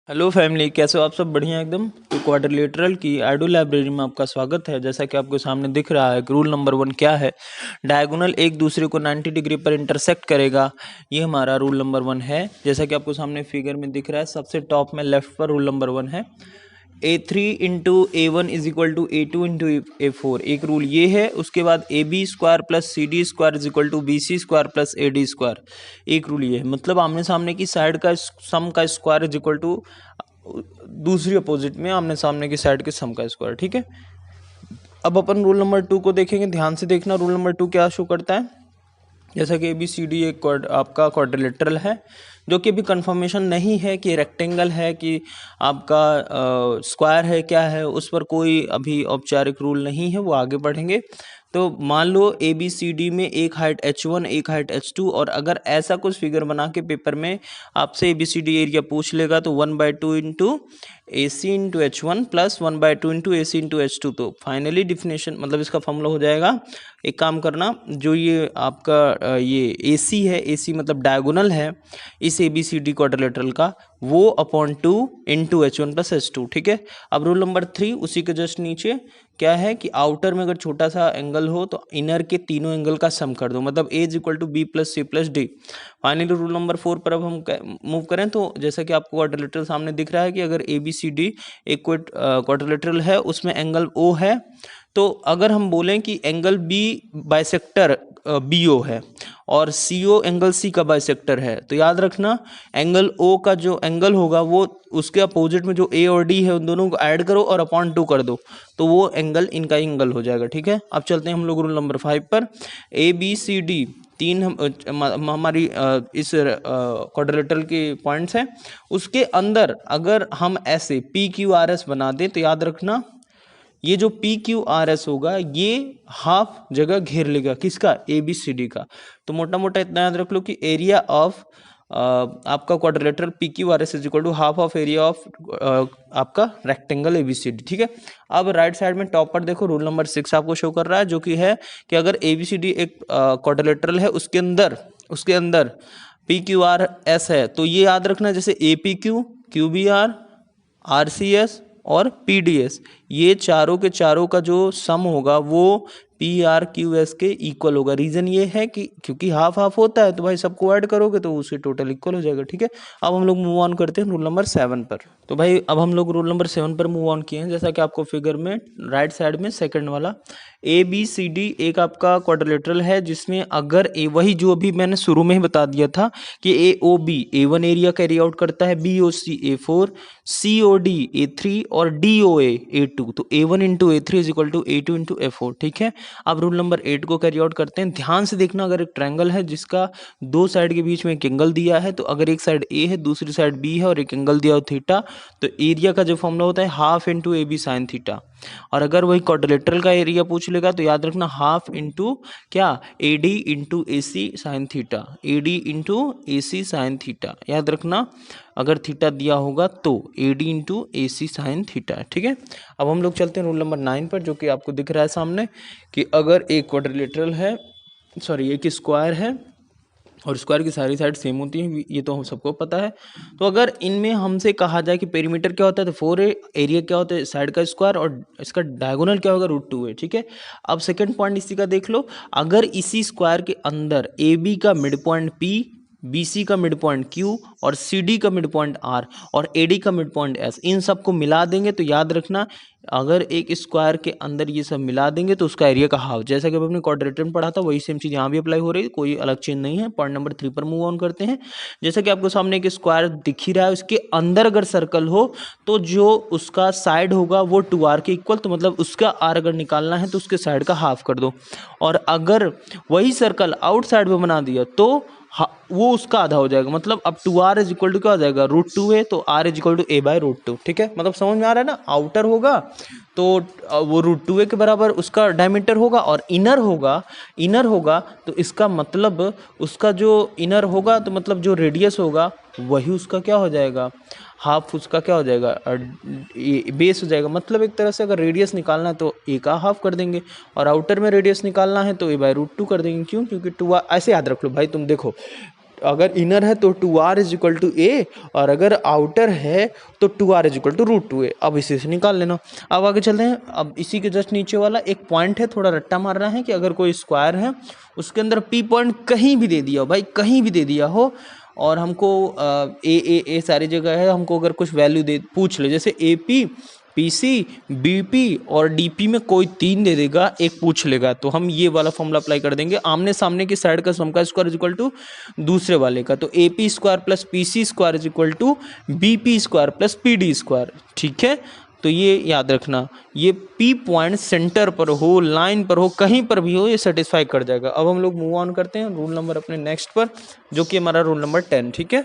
Hello family, कैसे हो आप सब? बढ़िया एकदम। तो क्वाड्रिलेटरल की आइडो लाइब्रेरी में आपका स्वागत है। जैसा कि आपको सामने दिख रहा है, रूल नंबर 1 क्या है? डायगोनल एक दूसरे को 90 डिग्री पर इंटरसेक्ट करेगा। ये हमारा रूल नंबर 1 है। जैसा कि आपको सामने फिगर में दिख रहा है, सबसे टॉप में लेफ्ट पर रूल नंबर 1 है। A3 into A1 is equal to A2 into A4, एक रूल ये है। उसके बाद AB square plus CD square is equal to BC square plus AD square, एक रूल ये है। मतलब आमने सामने की साइड का सम का स्क्वायर इज इक्वल टू दूसरी अपोजिट में आमने सामने की साइड के सम का स्क्वायर। ठीक है, अब अपन रूल नंबर 2 को देखेंगे। ध्यान से देखना, रूल नंबर 2 क्या शो करता है। जैसा कि ABCD एक आपका क्वाड्रिलेटरल है, जो कि अभी कंफर्मेशन नहीं है कि रेक्टेंगल है कि आपका स्क्वायर है, क्या है, उस पर कोई अभी औपचारिक रूल नहीं है, वो आगे बढ़ेंगे। तो मान लो ABCD में एक हाइट H1 एक हाइट H2, और अगर ऐसा कुछ फिगर बना के पेपर में आपसे ABCD एरिया पूछ लेगा तो 1/2 into AC into H1 plus 1/2 into AC into H2। तो फाइनली डिफिनेशन मतलब इसका फॉर्मूला हो जाएगा। एक काम करना, जो ये आपका ये AC है, AC मतलब डायगोनल है इस ABCD क्वाड्रिलेटरल का, वो upon 2 into H1 plus H2। ठीक है, अब रूल नंबर 3 उसी के जस्ट नीचे क्या है कि आउटर में अगर छोटा सा एंगल हो तो इनर के तीनों एंगल का सम कर दो, मतलब A is equal to B plus C plus D। Finally rule number 4 पर अब हम मूव करें तो जैसा कि आपको क्वाड्रिलेटरल सामने दिख रहा है कि अगर ABCD एक क्वाड्रिलेटरल है, उसमें एंगल O है, तो अगर हम बोलें कि एंगल B बाइसेक्टर BO है और CO एंगल C का बाइसेक्टर है, तो याद रखना एंगल O का जो एंगल होगा वो उसके अपोजिट में जो A और D है उन दोनों को ऐड करो और अपॉन 2 कर दो, तो वो एंगल इनका एंगल हो जाएगा। ठीक है, अब चलते हैं हम लोग रूल नंबर 5 पर। ABCD तीन हमारी इस क्वाड्रिलेटरल के पॉइंट्स हैं। उसके अंदर अगर हम ऐसे PQRS बना दें तो याद रखना ये जो PQRS होगा ये हाफ जगह घेर लेगा, किसका? ABCD का। तो मोटा मोटा इतना याद रख लो कि एरिया ऑफ आपका quadrilateral PQRS is equal to half of area of आपका रेक्टेंगल ABCD। ठीक है, अब राइट साइड में टॉप पर देखो रूल नंबर 6 आपको शो कर रहा है, जो कि है कि अगर ABCD एक क्वाड्रिलेटरल है, उसके अंदर PQRS है, तो ये याद रखना जैसे APQ, QBR, RCS और PDS, ये चारों के चारों का जो सम होगा वो PRQS के इक्वल होगा। रीजन ये है कि क्योंकि हाफ हाफ होता है तो भाई सबको ऐड करोगे तो उससे टोटल इक्वल हो जाएगा। ठीक है, अब हम लोग मूव ऑन करते हैं रूल नंबर 7 पर। तो भाई अब हम लोग रूल नंबर 7 पर मूव ऑन किए हैं। जैसा कि आपको फिगर में राइट साइड में सेकंड वाला ABCD एक आपका क्वाड्रिलेटरल है, जिसमें अगर वही जो अभी मैंने शुरू में ही बता दिया था कि AOB A1 area carry out करता है, BOC A4, COD A3 और DOA A2, तो A1 into A3 is equal to A2 into A4। ठीक है, अब रूल नंबर 8 को कैरी आउट करते हैं। ध्यान से देखना, अगर एक ट्रायंगल है जिसका दो साइड के बीच में एक एंगल दिया है, तो अगर एक साइड A है दूसरी साइड B है और एक एंगल दिया हो थीटा, तो एरिया का जो फॉर्मूला होता है half into AB sine theta. और अगर वही क्वाड्रिलेटरल का एरिया पूछ लेगा तो याद रखना हाफ इंटू क्या, AD into AC sine theta, AD into AC sine theta. याद रखना अगर थीटा दिया होगा तो AD into AC sine theta. ठीक है, अब हम लोग चलते हैं रूल नंबर 9 पर, जो कि आपको दिख रहा है सामने कि अगर एक क्वाड्रिलेटरल है, सॉरी एक स्क्वायर है और स्क्वायर की सारी साइड सेम होती हैं, ये तो हम सबको पता है। तो अगर इनमें हमसे कहा जाए कि पेरीमीटर क्या होता है, तो 4 है, एरिया क्या होता है साइड का स्क्वायर, और इसका डायगोनल क्या होगा √2 है। ठीक है, अब सेकंड पॉइंट इसी का देख लो, अगर इसी स्क्वायर के अंदर AB का मिड पॉइंट P, BC का मिड पॉइंट Q और CD का मिड पॉइंट R और AD का मिड पॉइंट S, इन सबको मिला देंगे तो याद रखना अगर एक स्क्वायर के अंदर ये सब मिला देंगे तो उसका एरिया का हाफ, जैसा कि हमने क्वाड्रेटर में पढ़ा था वही सेम चीज़ यहाँ भी अप्लाई हो रही है, कोई अलग चेंज नहीं है। पॉइंट नंबर 3 पर मूव ऑन करते हैं। जैसा कि आपको सामने एक स्क्वायर दिख ही रहा है, उसके अंदर अगर सर्कल हो तो जो उसका साइड होगा वो 2R के इक्वल, तो मतलब उसका R अगर निकालना है तो उसके साइड का हाफ कर दो। और अगर वही सर्कल आउटसाइड में बना दिया तो वो उसका आधा हो जाएगा, मतलब अब 2R इज इक्वल टू क्या हो जाएगा, √2 है, तो R is equal to A/√2। ठीक है, मतलब समझ में आ रहा है ना, आउटर होगा तो वो √2a के बराबर उसका डायमीटर होगा, और इनर होगा तो इसका मतलब उसका जो इनर होगा तो मतलब जो रेडियस होगा वही उसका क्या हो जाएगा, हाफ उसका क्या हो जाएगा, बेस हो जाएगा। मतलब एक तरह से अगर रेडियस निकालना है तो A का हाफ कर देंगे, और आउटर में रेडियस निकालना है तो A/√2 कर देंगे। क्यों? क्योंकि 2 ऐसे याद रख लो भाई, तुम देखो अगर इनर है तो 2r इज इक्वल टू ए, और अगर आउटर है तो 2r is equal to root 2a। अब इसे से निकाल लेना। अब आगे चलते हैं। अब इसी के जस्ट नीचे वाला एक पॉइंट है, थोड़ा रट्टा मार रहा है कि अगर कोई स्क्वायर है उसके अंदर पी पॉइंट कहीं भी दे दिया हो भाई, कहीं भी दे दिया हो, और हमको ए सारी जगह है, हमको अगर कुछ वैल्यू दे पूछ ले, जैसे A P, P C, B P और डी पी में कोई 3 दे देगा, एक पूछ लेगा, तो हम ये वाला फॉर्मूला अप्लाई कर देंगे। आमने सामने की साइड का सम का स्क्वायर इज इक्वल टू दूसरे वाले का, तो A P square plus P C square is equal to B P square plus P D square. ठीक है, तो ये याद रखना, ये पी पॉइंट सेंटर पर हो, लाइन पर हो, कहीं पर भी हो, ये सेटिस्फाई कर जाएगा। अब हम लोग मूव ऑन करते हैं रूल नंबर अपने नेक्स्ट पर, जो कि हमारा रूल नंबर 10। ठीक है।